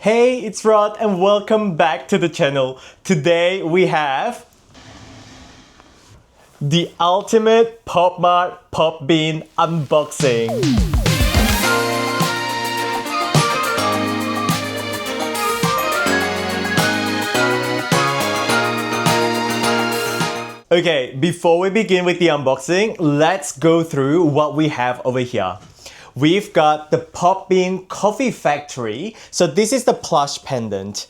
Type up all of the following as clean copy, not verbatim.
Hey, it's Rod and welcome back to the channel. Today we have the ultimate PopMart Pop Bean unboxing. Okay, before we begin with the unboxing, let's go through what we have over here. We've got the Pop Bean Coffee Factory. So this is the plush pendant.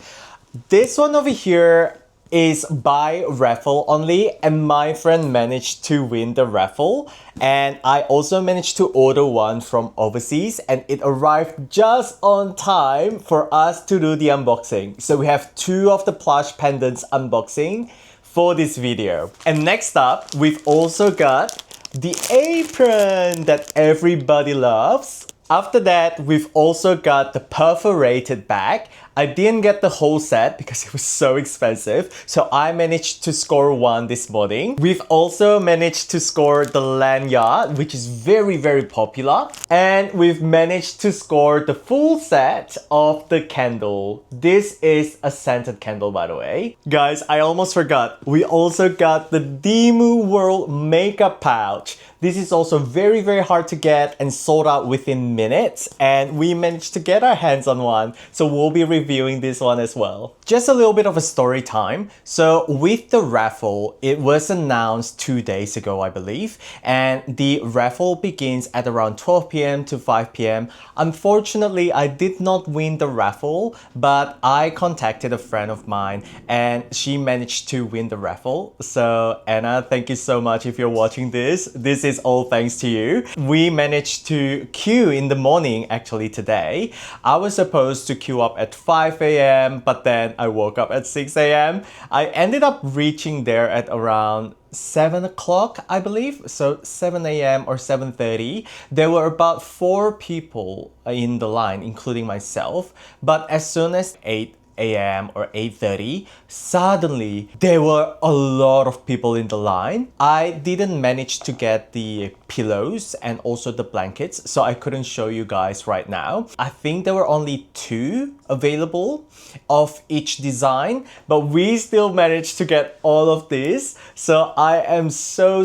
This one over here is by raffle only, and my friend managed to win the raffle. And I also managed to order one from overseas, and it arrived just on time for us to do the unboxing. So we have two of the plush pendants unboxing for this video. And next up, we've also got the apron that everybody loves. After that, we've also got the perforated bag. I didn't get the whole set because it was so expensive, so I managed to score one this morning. We've also managed to score the lanyard, which is very popular. And we've managed to score the full set of the candle. This is a scented candle, by the way. Guys, I almost forgot. We also got the Dimoo World makeup pouch. This is also very hard to get and sold out within minutes, and we managed to get our hands on one, so we'll be reviewing this one as well. Just a little bit of a story time. So with the raffle, it was announced 2 days ago, I believe, and the raffle begins at around 12 p.m. to 5 p.m. Unfortunately, I did not win the raffle, but I contacted a friend of mine and she managed to win the raffle. So Anna, thank you so much if you're watching this. This is all thanks to you. We managed to queue in the morning actually today. I was supposed to queue up at 5 a.m. but then I woke up at 6 a.m. I ended up reaching there at around 7 o'clock, I believe. So 7 a.m. or 7:30. There were about 4 people in the line, including myself. But as soon as 8 a.m. or 8:30, suddenly there were a lot of people in the line. I didn't manage to get the pillows and also the blankets, so I couldn't show you guys right now. I think there were only 2 available of each design, but we still managed to get all of this. So I am so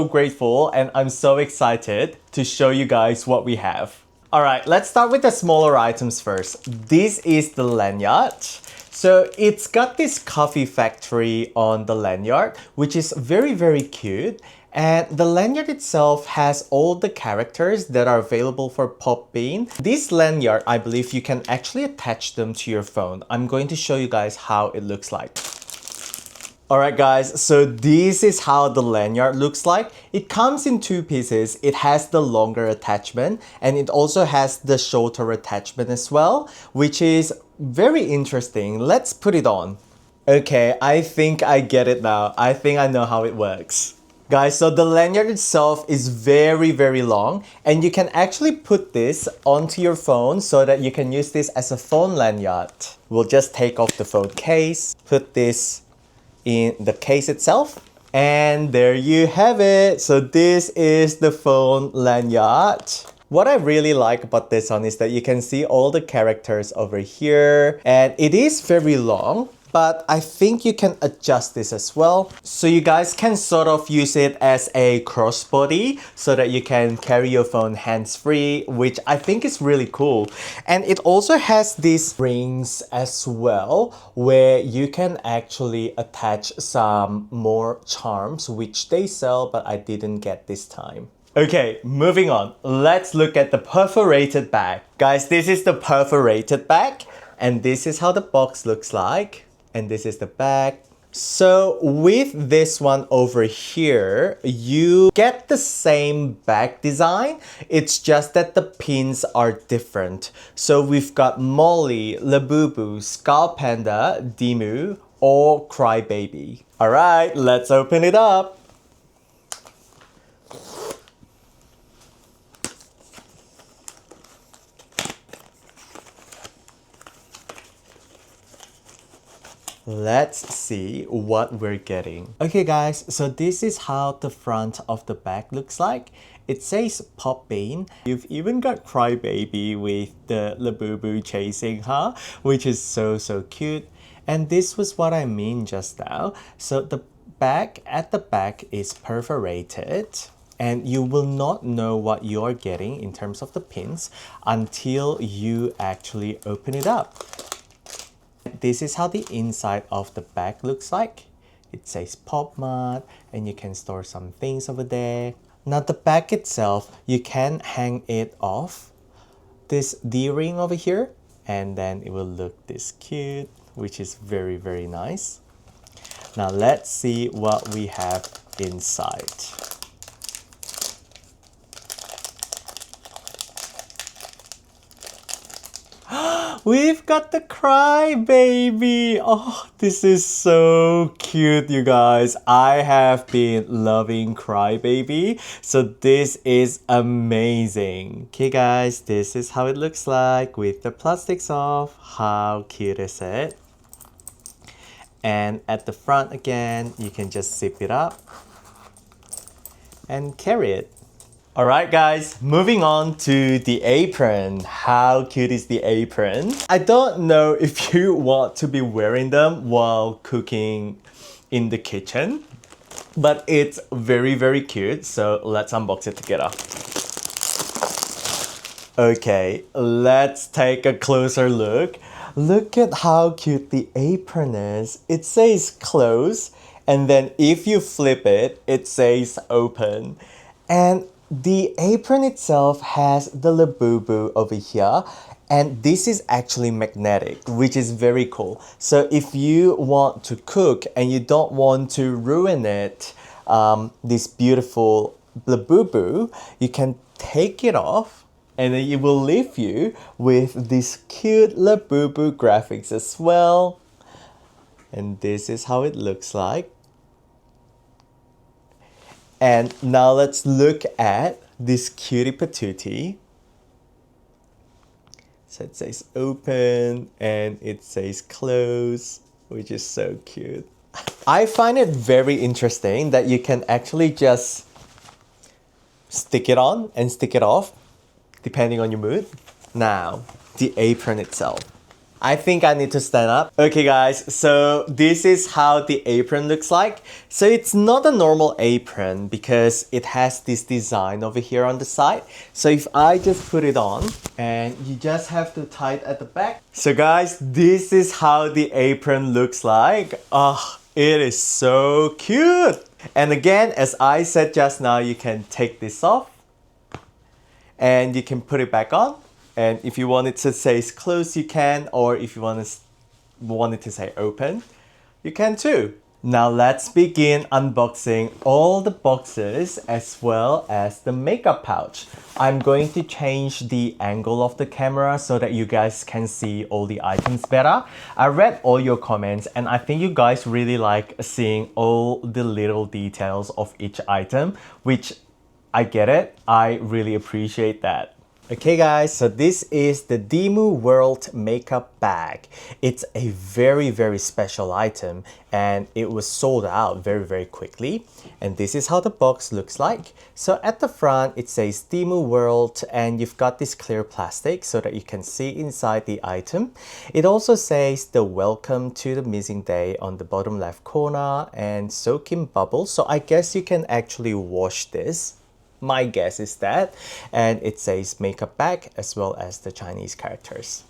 grateful, and I'm so excited to show you guys what we have. Alright, let's start with the smaller items first. This is the lanyard. So it's got this coffee factory on the lanyard, which is very cute. And the lanyard itself has all the characters that are available for Pop Bean. This lanyard, I believe you can actually attach them to your phone. I'm going to show you guys how it looks like. Alright guys, so this is how the lanyard looks like. It comes in 2 pieces. It has the longer attachment and it also has the shorter attachment as well, which is very interesting. Let's put it on. Okay, I think I get it now. I think I know how it works. Guys, so the lanyard itself is very long, and you can actually put this onto your phone so that you can use this as a phone lanyard. We'll just take off the phone case, put this in the case itself, and there you have it. So this is the phone lanyard. What I really like about this one is that you can see all the characters over here, and it is very long, but I think you can adjust this as well. So you guys can sort of use it as a crossbody so that you can carry your phone hands-free, which I think is really cool. And it also has these rings as well, where you can actually attach some more charms, which they sell, but I didn't get this time. Okay, moving on. Let's look at the perforated bag. Guys, this is the perforated bag, and this is how the box looks like. And this is the bag. So with this one over here, you get the same bag design. It's just that the pins are different. So we've got Molly, LABUBU, SKULLPANDA, Dimoo, or Crybaby. Alright, let's open it up. Let's see what we're getting. Okay guys, so this is how the front of the bag looks like. It says Pop Bean. You've even got Crybaby with the LABUBU chasing her, which is so cute. And this was what I mean just now. So the bag at the back is perforated, and you will not know what you're getting in terms of the pins until you actually open it up. This is how the inside of the bag looks like. It says Pop Mart, and you can store some things over there. Now the bag itself, you can hang it off this D-ring over here, and then it will look this cute, which is very nice. Now let's see what we have inside. We've got the Crybaby. Oh, this is so cute, you guys. I have been loving Crybaby, so this is amazing. Okay guys, this is how it looks like with the plastics off. How cute is it? And at the front again, you can just zip it up and carry it. Alright guys, moving on to the apron. How cute is the apron? I don't know if you want to be wearing them while cooking in the kitchen, but it's very cute, so let's unbox it together. Okay, let's take a closer look. Look at how cute the apron is. It says close, and then if you flip it, it says open. And the apron itself has the LABUBU over here, and this is actually magnetic, which is very cool. So if you want to cook and you don't want to ruin it, this beautiful LABUBU, you can take it off, and then it will leave you with this cute LABUBU graphics as well. And this is how it looks like. And now let's look at this cutie patootie. So it says open and it says close, which is so cute. I find it very interesting that you can actually just stick it on and stick it off, depending on your mood. Now, the apron itself. I think I need to stand up. Okay guys, so this is how the apron looks like. So it's not a normal apron because it has this design over here on the side. So if I just put it on, and you just have to tie it at the back. So guys, this is how the apron looks like. Oh, it is so cute. And again, as I said just now, you can take this off and you can put it back on. And if you want it to say close, you can, or if you want it to say open, you can too. Now let's begin unboxing all the boxes as well as the makeup pouch. I'm going to change the angle of the camera so that you guys can see all the items better. I read all your comments and I think you guys really like seeing all the little details of each item, which I get it. I really appreciate that. Okay guys, so this is the Dimoo World Makeup Bag. It's a very special item and it was sold out very quickly. And this is how the box looks like. So at the front it says Dimoo World, and you've got this clear plastic so that you can see inside the item. It also says the welcome to the missing day on the bottom left corner and soak in bubbles. So I guess you can actually wash this. My guess is that. And it says makeup bag as well as the Chinese characters.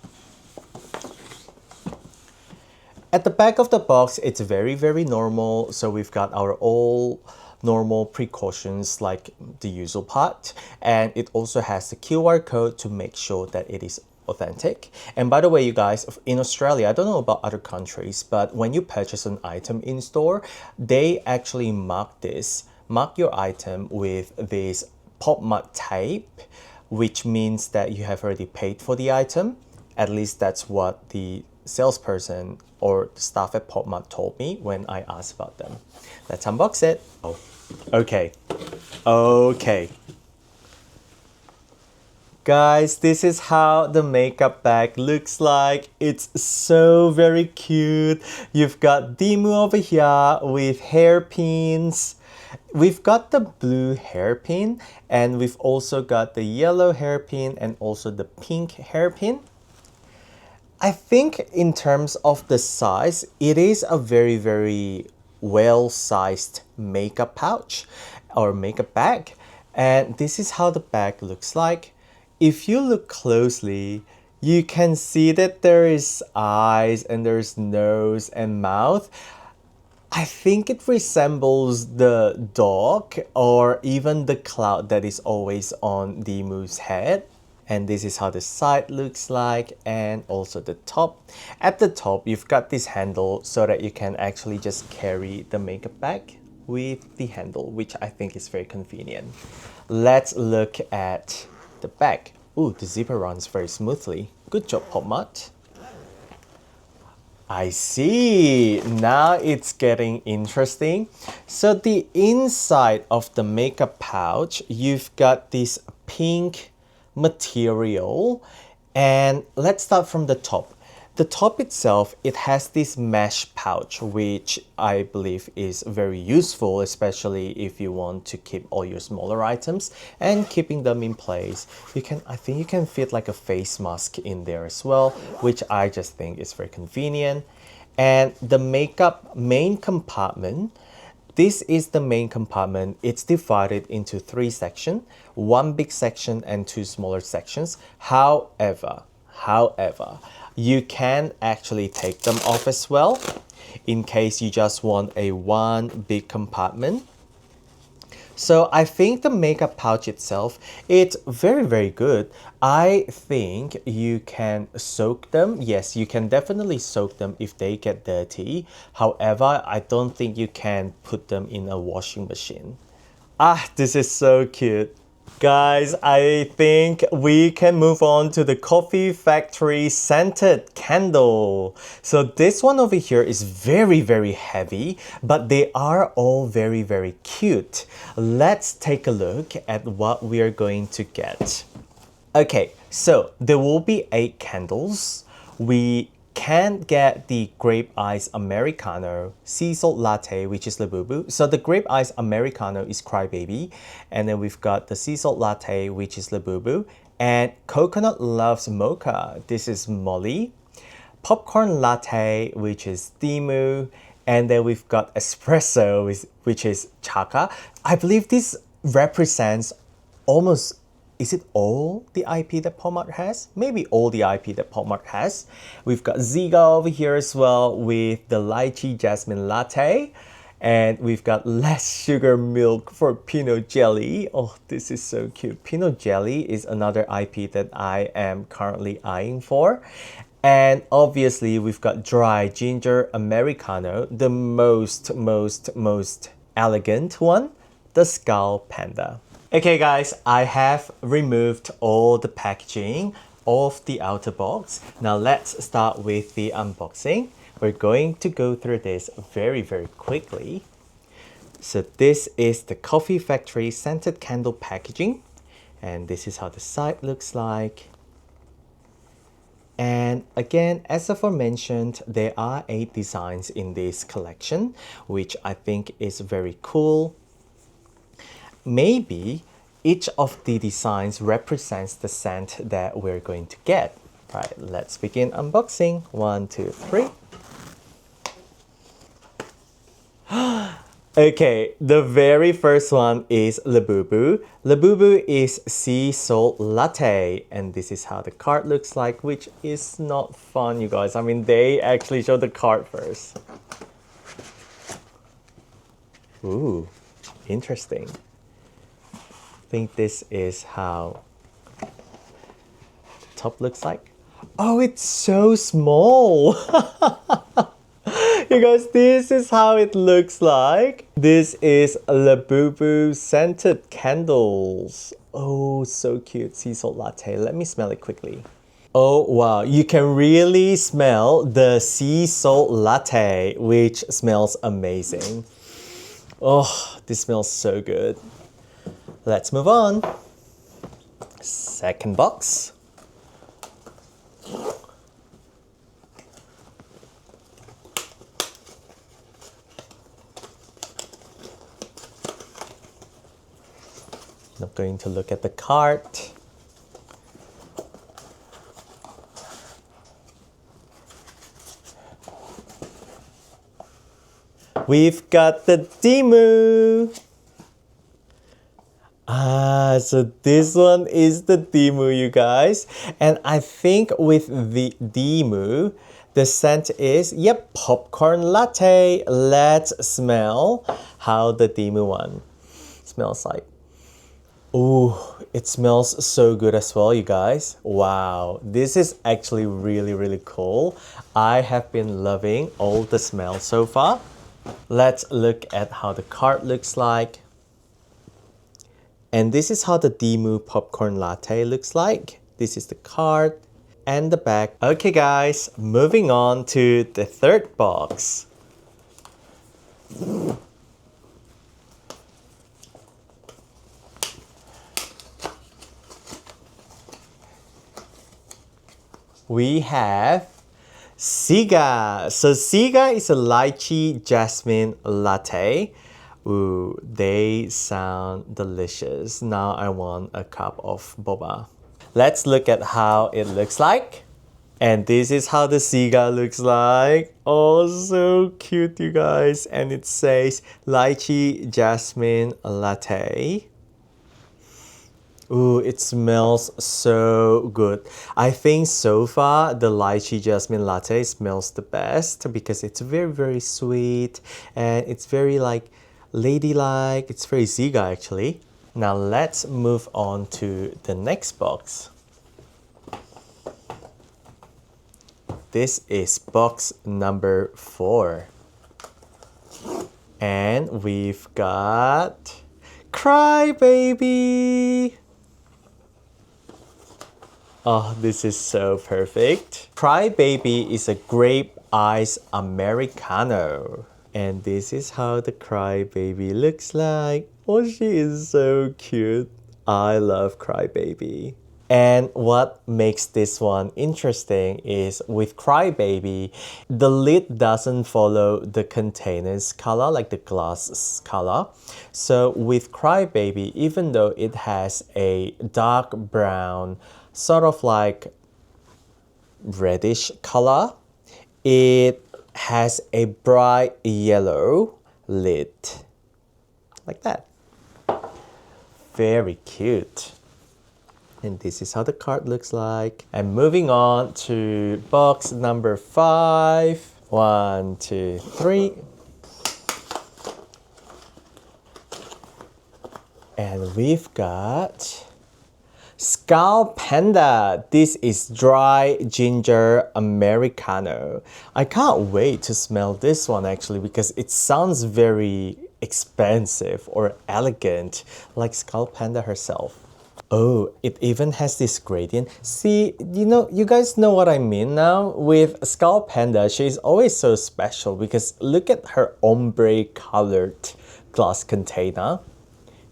At the back of the box, it's very normal. So we've got our all normal precautions like the usual part. And it also has the QR code to make sure that it is authentic. And by the way, you guys, in Australia, I don't know about other countries, but when you purchase an item in store, they actually mark your item with this Pop Mart tape, which means that you have already paid for the item. At least that's what the salesperson or the staff at Pop Mart told me when I asked about them. Let's unbox it. Oh, okay. Guys, this is how the makeup bag looks like. It's so very cute. You've got Dimoo over here with hairpins. We've got the blue hairpin, and we've also got the yellow hairpin and also the pink hairpin. I think in terms of the size, it is a very, very well-sized makeup pouch or makeup bag. And this is how the bag looks like. If you look closely, you can see that there is eyes and there's nose and mouth. I think it resembles the dog or even the cloud that is always on Dimoo's head. And this is how the side looks like, and also the top. At the top, you've got this handle so that you can actually just carry the makeup bag with the handle, which I think is very convenient. Let's look at the back. Ooh, the zipper runs very smoothly. Good job, PopMart. I see. Now it's getting interesting. So the inside of the makeup pouch, you've got this pink material, and let's start from the top. The top itself, it has this mesh pouch, which I believe is very useful, especially if you want to keep all your smaller items and keeping them in place. I think you can fit like a face mask in there as well, which I just think is very convenient. And the makeup main compartment, this is the main compartment. It's divided into 3 sections, 1 big section and 2 smaller sections. However, you can actually take them off as well in case you just want a 1 big compartment. So I think the makeup pouch itself, it's very, very good. I think you can soak them. Yes, you can definitely soak them if they get dirty. However, I don't think you can put them in a washing machine. Ah, this is so cute. Guys, I think we can move on to the Coffee Factory scented candle. So this one over here is very, very heavy, but they are all very, very cute. Let's take a look at what we are going to get. Okay, so there will be 8 candles. We can get the Grape Ice Americano, Sea Salt Latte, which is LABUBU. So the Grape Ice Americano is Crybaby. And then we've got the Sea Salt Latte, which is LABUBU. And Coconut Loves Mocha, this is Molly. Popcorn Latte, which is Dimoo. And then we've got Espresso, which is Chaka. I believe this represents almost, is it all the IP that PopMart has? Maybe all the IP that PopMart has. We've got Ziga over here as well with the Lychee Jasmine Latte. And we've got less sugar milk for Pinot Jelly. Oh, this is so cute. Pinot Jelly is another IP that I am currently eyeing for. And obviously we've got Dry Ginger Americano, the most elegant one, the SKULLPANDA. Okay guys, I have removed all the packaging of the outer box. Now let's start with the unboxing. We're going to go through this very, very quickly. So this is the Coffee Factory scented candle packaging. And this is how the side looks like. And again, as aforementioned, there are 8 designs in this collection, which I think is very cool. Maybe each of the designs represents the scent that we're going to get. Right, let's begin unboxing. 1, 2, 3. Okay, the very first one is LABUBU. LABUBU is Sea Salt Latte, and this is how the card looks like, which is not fun, you guys. I mean, they actually show the card first. Ooh, interesting. I think this is how the top looks like. Oh, it's so small. You guys, this is how it looks like. This is LABUBU scented candles. Oh, so cute. Sea Salt Latte. Let me smell it quickly. Oh, wow. You can really smell the sea salt latte, which smells amazing. Oh, this smells so good. Let's move on. Second box. Now going to look at the cart. We've got the Dimoo. So this one is the Dimoo, you guys. And I think with the Dimoo, the scent is, yep, popcorn latte. Let's smell how the Dimoo one smells like. Ooh, it smells so good as well, you guys. Wow, this is actually really, really cool. I have been loving all the smells so far. Let's look at how the cart looks like. And this is how the Dimoo popcorn latte looks like. This is the cart and the back. Okay guys, moving on to the third box. We have Siga. So Siga is a lychee jasmine latte. Ooh, they sound delicious. Now I want a cup of boba. Let's look at how it looks like. And this is how the Siga looks like. Oh, so cute, you guys. And it says lychee jasmine latte. Ooh, it smells so good. I think so far the lychee jasmine latte smells the best because it's very, very sweet and it's very like ladylike. It's very Siga actually. Now let's move on to the next box. This is box number 4. And we've got Cry Baby. Oh, this is so perfect. Cry Baby is a grape ice Americano. And this is how the Cry Baby looks like. Oh, she is so cute. I love Cry Baby. And what makes this one interesting is with Cry Baby, the lid doesn't follow the container's color, like the glass color. So with Cry Baby, even though it has a dark brown, sort of like reddish color, it has a bright yellow lid like that. Very cute. And this is how the card looks like. And moving on to box number 5. 1, 2, 3. And we've got SKULLPANDA. This is dry ginger Americano. I can't wait to smell this one actually because it sounds very expensive or elegant, like SKULLPANDA herself. Oh, it even has this gradient. See, you guys know what I mean now? With SKULLPANDA, she's always so special because look at her ombre colored glass container.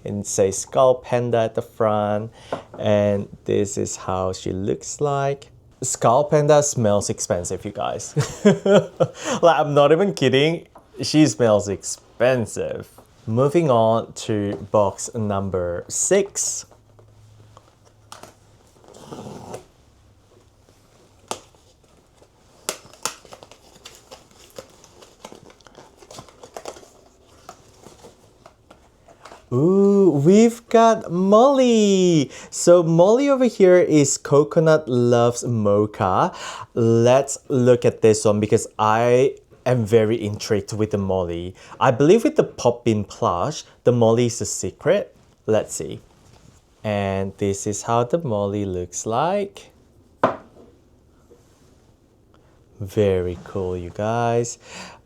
And it says SKULLPANDA at the front. And this is how she looks like. SKULLPANDA smells expensive, you guys. Like, I'm not even kidding. She smells expensive. Moving on to box number 6. Ooh, we've got Molly. So Molly over here is Coconut Loves Mocha. Let's look at this one because I am very intrigued with the Molly. I believe with the Pop Bean Plush, the Molly is a secret. Let's see. And this is how the Molly looks like. Very cool, you guys.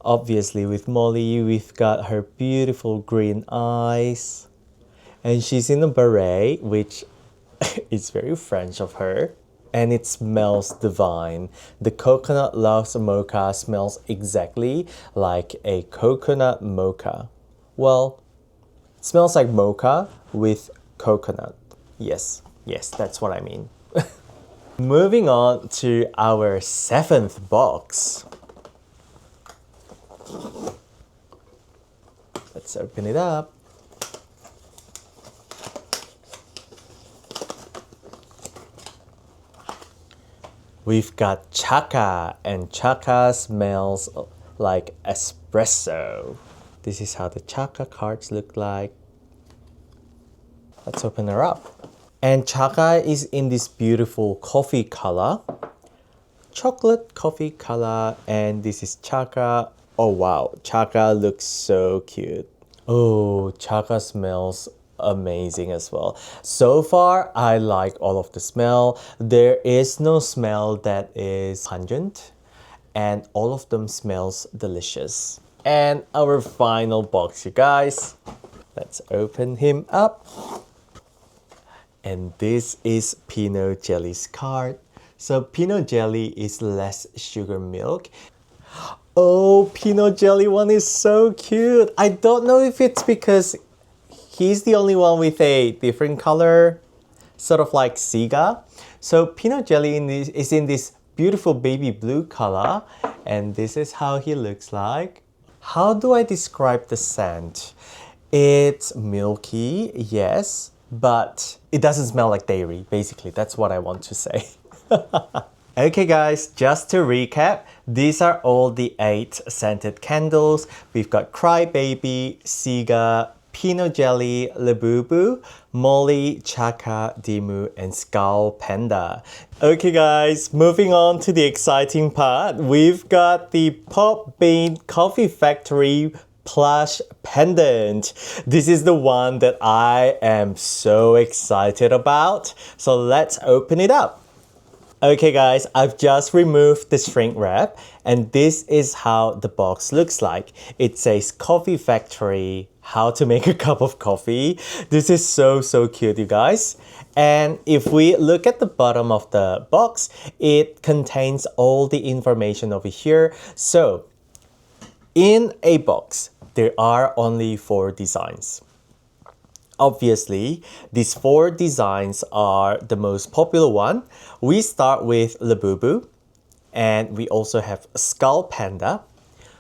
Obviously with Molly, we've got her beautiful green eyes. And she's in a beret, which is very French of her. And it smells divine. The Coconut Loves Mocha smells exactly like a coconut mocha. Well, it smells like mocha with coconut. Yes, that's what I mean. Moving on to our 7th box. Let's open it up. We've got Chaka, and Chaka smells like espresso. This is how the Chaka cards look like. Let's open her up. And Chaka is in this beautiful coffee color. Chocolate coffee color, and this is Chaka. Oh wow, Chaka looks so cute. Oh, Chaka smells amazing as well. So far, I like all of the smell. There is no smell that is pungent, and all of them smells delicious. And our final box, you guys. Let's open him up. And this is Pinot Jelly's card. So Pinot Jelly is less sugar milk. Oh, Pinot Jelly one is so cute. I don't know if it's because he's the only one with a different color, sort of like Siga. So Pinot Jelly is in this beautiful baby blue color, and this is how he looks like. How do I describe the scent? It's milky, yes, but it doesn't smell like dairy, basically. That's what I want to say. Okay guys, just to recap, these are all the 8 scented candles. We've got Crybaby, Siga, Pinot Jelly, LABUBU, Molly, Chaka, Dimoo, and SKULLPANDA. Okay guys, moving on to the exciting part. We've got the Pop Bean Coffee Factory Plush pendant. This is the one that I am so excited about. So let's open it up. Okay guys, I've just removed the shrink wrap, and this is how the box looks like. It says Coffee Factory, how to make a cup of coffee. This is so cute, you guys. And if we look at the bottom of the box, it contains all the information over here. So in a box, there are only 4 designs. Obviously, these 4 designs are the most popular one. We start with LABUBU, and we also have SKULLPANDA.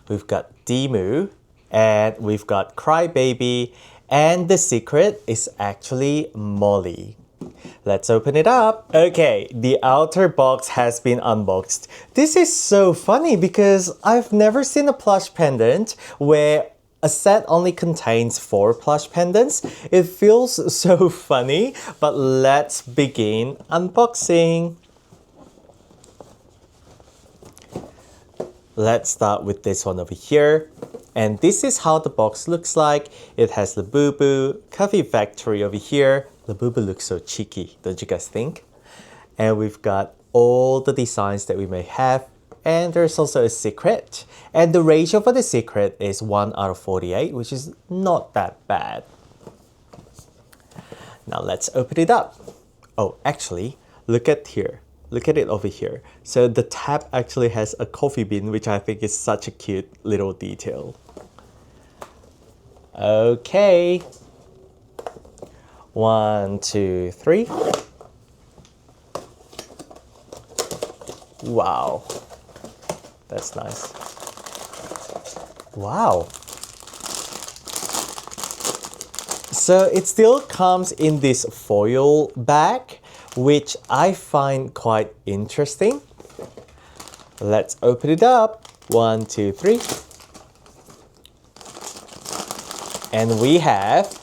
We've got Dimoo, and we've got Crybaby, and the secret is actually Molly. Let's open it up. Okay, the outer box has been unboxed. This is so funny because I've never seen a plush pendant where a set only contains 4 plush pendants. It feels so funny, but let's begin unboxing. Let's start with this one over here. And this is how the box looks like. It has LABUBU, Coffee Factory over here. LABUBU looks so cheeky, don't you guys think? And we've got all the designs that we may have. And there's also a secret. And the ratio for the secret is 1 out of 48, which is not that bad. Now let's open it up. Oh, actually, look at here. Look at it over here. So the tab actually has a coffee bean, which I think is such a cute little detail. Okay. 1, 2, 3. Wow. That's nice. Wow. So it still comes in this foil bag, which I find quite interesting. Let's open it up. 1, 2, 3. And we have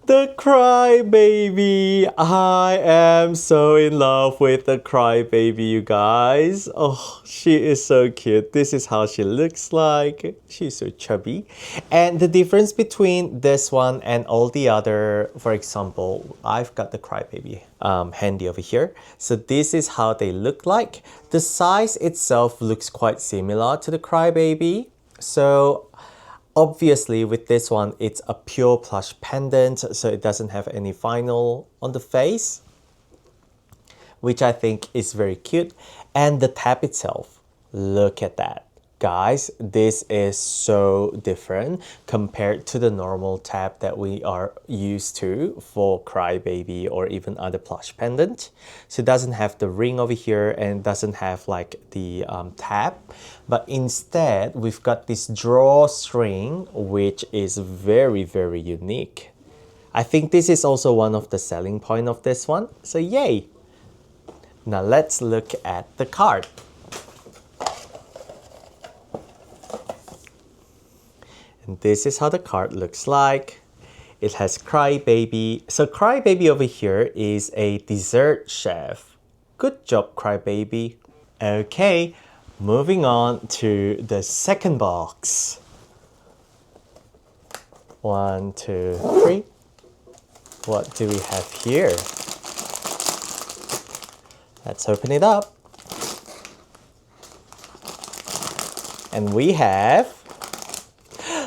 the Crybaby. I am so in love with the Crybaby, you guys. Oh, she is so cute. This is how she looks like. She's so chubby. And the difference between this one and all the other, for example, I've got the Crybaby handy over here. So this is how they look like. The size itself looks quite similar to the Crybaby. So obviously, with this one, it's a pure plush pendant, so it doesn't have any vinyl on the face, which I think is very cute. And the tab itself, look at that. Guys, this is so different compared to the normal tab that we are used to for Crybaby or even other plush pendant. So it doesn't have the ring over here and doesn't have like the tab, but instead we've got this drawstring, which is very unique. I think this is also one of the selling point of this one, so yay. Now let's look at the card. And this is how the card looks like. It has Crybaby. So Crybaby over here is a dessert chef. Good job, Crybaby. Okay, moving on to the second box. 1, 2, 3. What do we have here? Let's open it up. And we have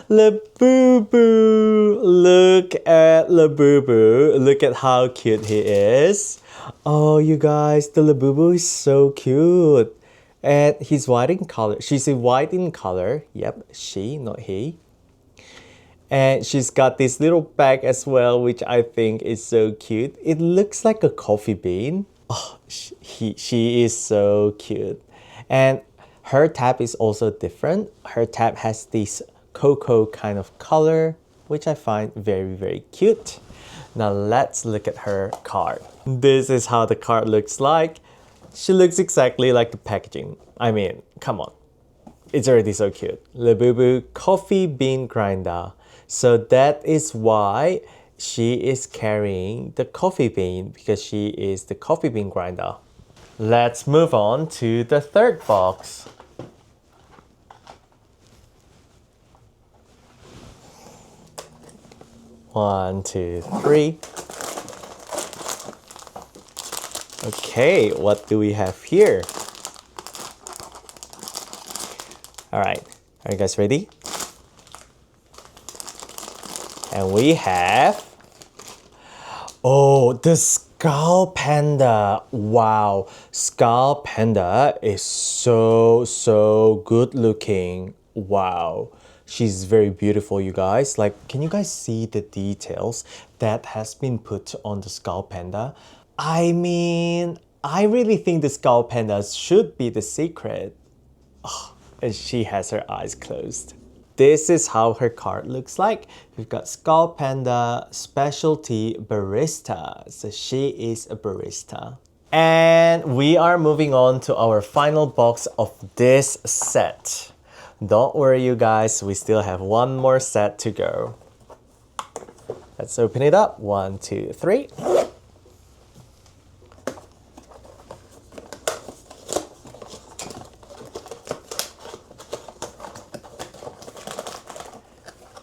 LABUBU. Look at LABUBU. Look at how cute he is. Oh, you guys, the LABUBU is so cute. And he's white in color. She's white in color. Yep, she, not he. And she's got this little bag as well, which I think is so cute. It looks like a coffee bean. Oh, she is so cute. And her tab is also different. Her tab has this cocoa kind of color, which I find very, very cute. Now let's look at her card. This is how the card looks like. She looks exactly like the packaging. I mean, come on. It's already so cute. LABUBU coffee bean grinder. So that is why she is carrying the coffee bean, because she is the coffee bean grinder. Let's move on to the third box. One, two, three. Okay, what do we have here? All right, are you guys ready? And we have, oh, the SKULLPANDA. Wow, SKULLPANDA is so good looking. Wow, she's very beautiful, you guys. Like, can you guys see the details that has been put on the SKULLPANDA? I mean, I really think the SKULLPANDA should be the secret. Oh, and she has her eyes closed. This is how her card looks like. We've got SKULLPANDA Specialty Barista. So she is a barista. And we are moving on to our final box of this set. Don't worry, you guys, we still have one more set to go. Let's open it up. 1, 2, 3.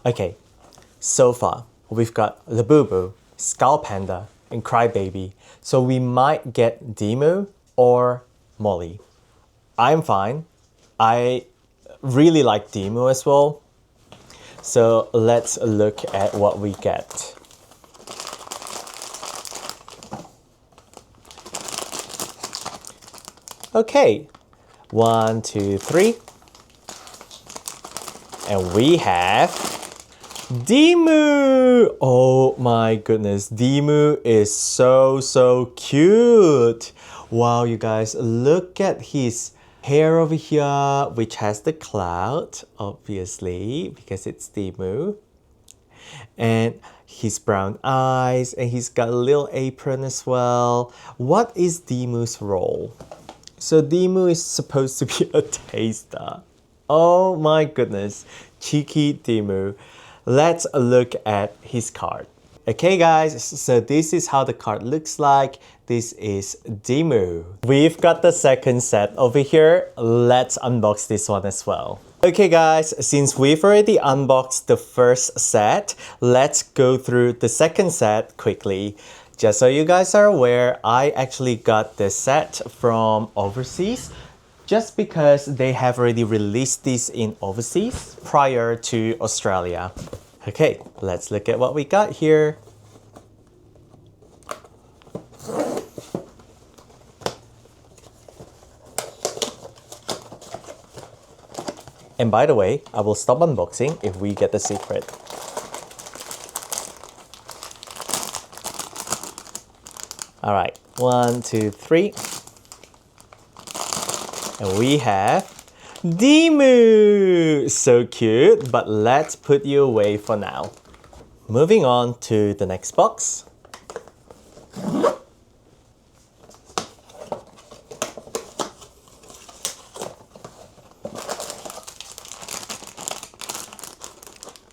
Okay, so far we've got LABUBU, SKULLPANDA, and Crybaby. So we might get Dimoo or Molly. I'm fine. I really like Dimoo as well. So let's look at what we get. Okay, 1, 2, 3. And we have Dimoo! Oh my goodness, Dimoo is so cute. Wow, you guys, look at his hair over here, which has the cloud, obviously, because it's Dimoo. And his brown eyes, and he's got a little apron as well. What is Dimoo's role? So Dimoo is supposed to be a taster. Oh my goodness, cheeky Dimoo. Let's look at his card. Okay guys, so this is how the card looks like. This is Dimoo. We've got the second set over here. Let's unbox this one as well. Okay guys, since we've already unboxed the first set, let's go through the second set quickly. Just so you guys are aware, I actually got this set from overseas, just because they have already released this in overseas prior to Australia. Okay, let's look at what we got here. And by the way, I will stop unboxing if we get the secret. All right, 1, 2, 3. And we have Dimoo! So cute, but let's put you away for now. Moving on to the next box.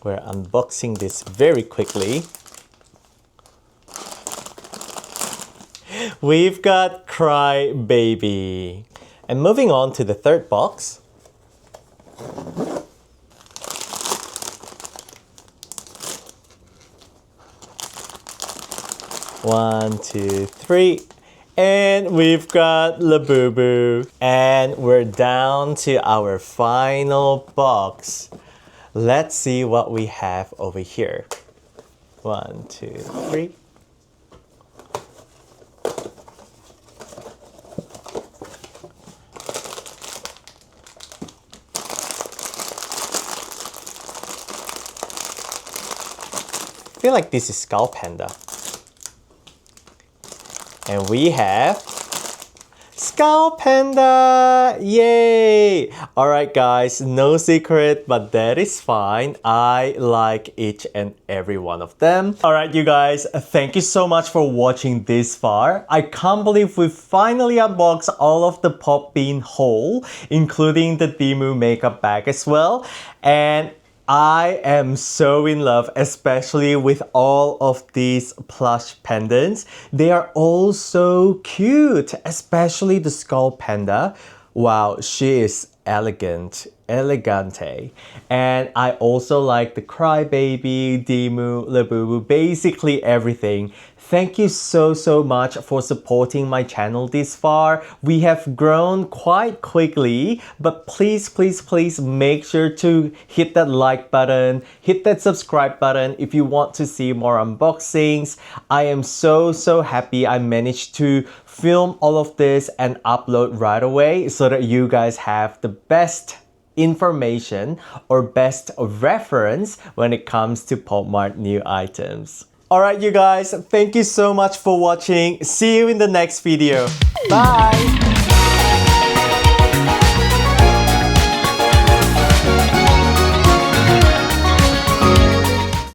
We're unboxing this very quickly. We've got Cry Baby. And moving on to the third box. One, two, three. And we've got LABUBU. And we're down to our final box. Let's see what we have over here. One, two, three. I feel like this is SKULLPANDA. And we have SKULLPANDA! Yay! Alright guys, no secret, but that is fine. I like each and every one of them. Alright you guys, thank you so much for watching this far. I can't believe we finally unboxed all of the Pop Bean haul, including the Dimoo makeup bag as well. And I am so in love, especially with all of these plush pendants. They are all so cute, especially the SKULLPANDA. Wow, she is elegante. And I also like the Crybaby, Dimoo, LABUBU, basically everything. Thank you so much for supporting my channel this far. We have grown quite quickly, but please make sure to hit that like button, hit that subscribe button if you want to see more unboxings. I am so happy I managed to film all of this and upload right away so that you guys have the best information or best reference when it comes to PopMart new items. Alright you guys, thank you so much for watching. See you in the next video. Bye!